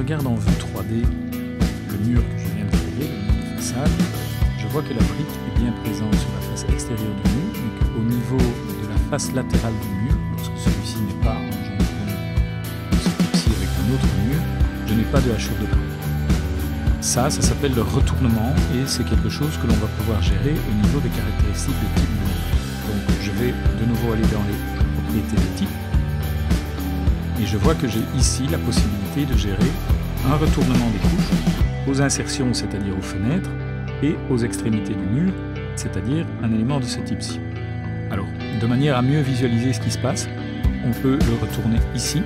regarde en vue 3D le mur que je viens de créer, le mur de façade, je vois que la brique est bien présente sur la face extérieure du mur, mais qu'au niveau de la face latérale du mur, lorsque celui-ci n'est pas engendré de ce type-ci avec un autre mur, je n'ai pas de hachure de brique. Ça s'appelle le retournement et c'est quelque chose que l'on va pouvoir gérer au niveau des caractéristiques de type de mur. Donc je vais de nouveau aller dans les propriétés de type et je vois que j'ai ici la possibilité de gérer un retournement des couches aux insertions, c'est-à-dire aux fenêtres, et aux extrémités du mur, c'est-à-dire un élément de ce type-ci. Alors, de manière à mieux visualiser ce qui se passe, on peut le retourner ici,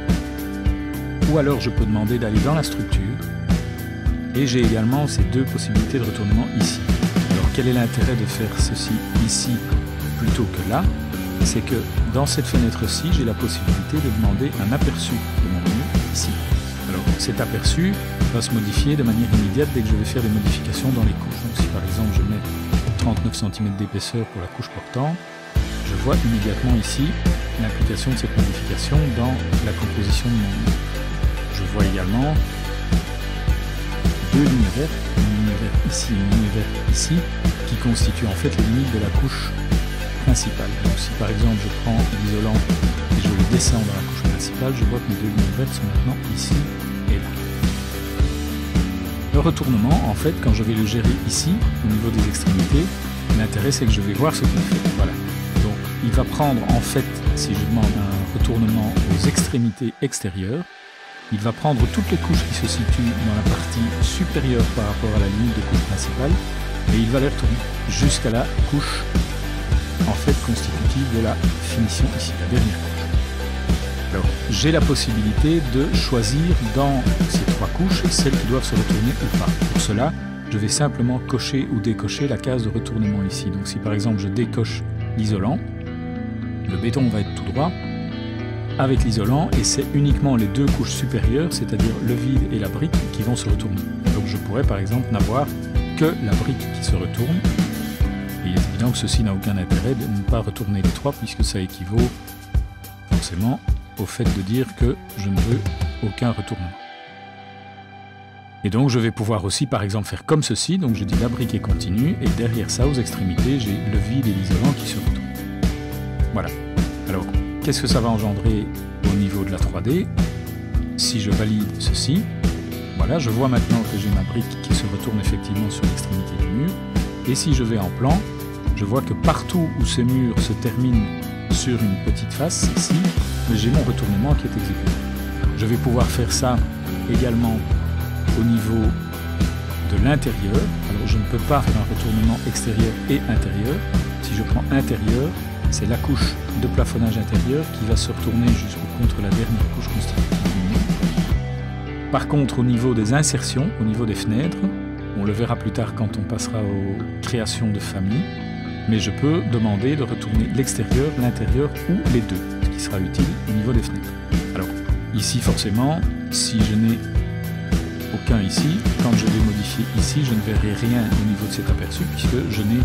ou alors je peux demander d'aller dans la structure, et j'ai également ces deux possibilités de retournement ici. Alors, quel est l'intérêt de faire ceci ici plutôt que là? C'est que dans cette fenêtre-ci, j'ai la possibilité de demander un aperçu de mon mur ici. Alors, cet aperçu va se modifier de manière immédiate dès que je vais faire des modifications dans les couches. Donc, si par exemple je mets 39 cm d'épaisseur pour la couche portante, je vois immédiatement ici l'implication de cette modification dans la composition de mon mur. Je vois également deux lignes vertes, une ligne verte ici et une ligne verte ici, qui constituent en fait les limites de la couche principale. Donc si par exemple je prends l'isolant et je le descends dans la couche principale, je vois que mes deux lignes vertes sont maintenant ici et là. Le retournement, en fait, quand je vais le gérer ici, au niveau des extrémités, l'intérêt c'est que je vais voir ce qu'il fait. Voilà. Donc il va prendre en fait, si je demande un retournement aux extrémités extérieures, il va prendre toutes les couches qui se situent dans la partie supérieure par rapport à la limite de couche principale et il va les retourner jusqu'à la couche en fait constitutive de la finition ici, la dernière couche. Alors, j'ai la possibilité de choisir dans ces trois couches celles qui doivent se retourner ou pas. Pour cela, je vais simplement cocher ou décocher la case de retournement ici. Donc si par exemple je décoche l'isolant, le béton va être tout droit avec l'isolant et c'est uniquement les deux couches supérieures, c'est-à-dire le vide et la brique, qui vont se retourner. Donc je pourrais par exemple n'avoir que la brique qui se retourne. Et il est évident que ceci n'a aucun intérêt de ne pas retourner les trois puisque ça équivaut forcément au fait de dire que je ne veux aucun retournement. Et donc je vais pouvoir aussi par exemple faire comme ceci, donc je dis la brique est continue et derrière ça aux extrémités j'ai le vide et l'isolant qui se retournent. Voilà. Alors qu'est-ce que ça va engendrer au niveau de la 3D? Si je valide ceci, voilà, je vois maintenant que j'ai ma brique qui se retourne effectivement sur l'extrémité du mur. Et si je vais en plan, je vois que partout où ce mur se termine sur une petite face, ici, j'ai mon retournement qui est exécuté. Je vais pouvoir faire ça également au niveau de l'intérieur. Alors je ne peux pas faire un retournement extérieur et intérieur. Si je prends intérieur, c'est la couche de plafonnage intérieur qui va se retourner jusqu'au contre la dernière couche constitutive du mur. Par contre, au niveau des insertions, au niveau des fenêtres, on le verra plus tard quand on passera aux créations de famille, mais je peux demander de retourner l'extérieur, l'intérieur ou les deux, ce qui sera utile au niveau des fenêtres. Alors, ici forcément, si je n'ai aucun ici, quand je vais modifier ici, je ne verrai rien au niveau de cet aperçu puisque je n'ai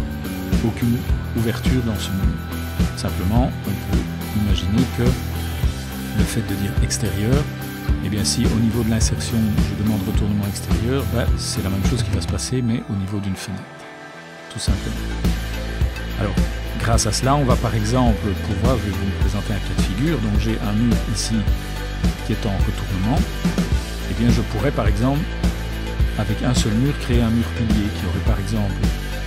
aucune ouverture dans ce mur. Simplement, on peut imaginer que le fait de dire extérieur, eh bien si au niveau de l'insertion je demande retournement extérieur, c'est la même chose qui va se passer mais au niveau d'une fenêtre, tout simplement. Alors grâce à cela on va par exemple pouvoir, je vais vous présenter un cas de figure, donc j'ai un mur ici qui est en retournement, eh bien je pourrais par exemple avec un seul mur créer un mur pilier qui aurait par exemple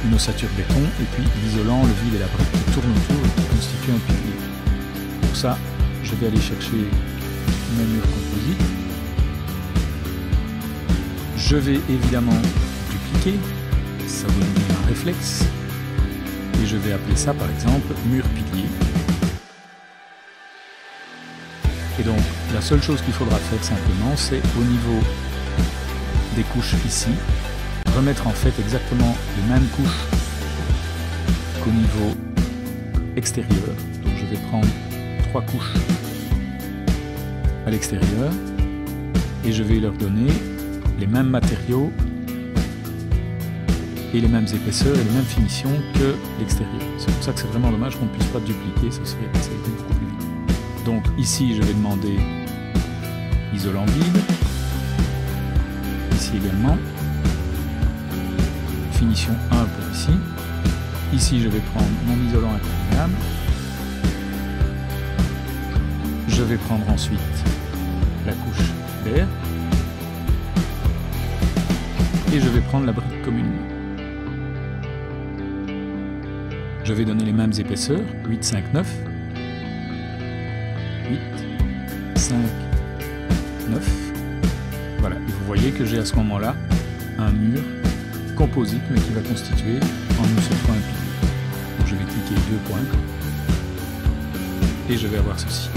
une ossature béton et puis l'isolant, le vide et la brique qui tournent autour et qui constituent un pilier. Pour ça je vais aller chercher mon mur composite. Je vais évidemment dupliquer, ça va devenir un réflexe, et je vais appeler ça par exemple mur pilier. Et donc la seule chose qu'il faudra faire simplement, c'est au niveau des couches ici, remettre en fait exactement les mêmes couches qu'au niveau extérieur. Donc je vais prendre 3 couches à l'extérieur et je vais leur donner les mêmes matériaux et les mêmes épaisseurs et les mêmes finitions que l'extérieur. C'est pour ça que c'est vraiment dommage qu'on ne puisse pas dupliquer, ça serait beaucoup plus vite. Donc ici je vais demander isolant vide, ici également. Finition 1 pour ici. Ici, je vais prendre mon isolant imperméable. Je vais prendre ensuite la couche d'air. Et je vais prendre la brique commune. Je vais donner les mêmes épaisseurs, 8, 5, 9. 8, 5, 9. Voilà, et vous voyez que j'ai à ce moment-là un mur composite, mais qui va constituer en une seule fois un pilier. Donc je vais cliquer 2 points, et je vais avoir ceci.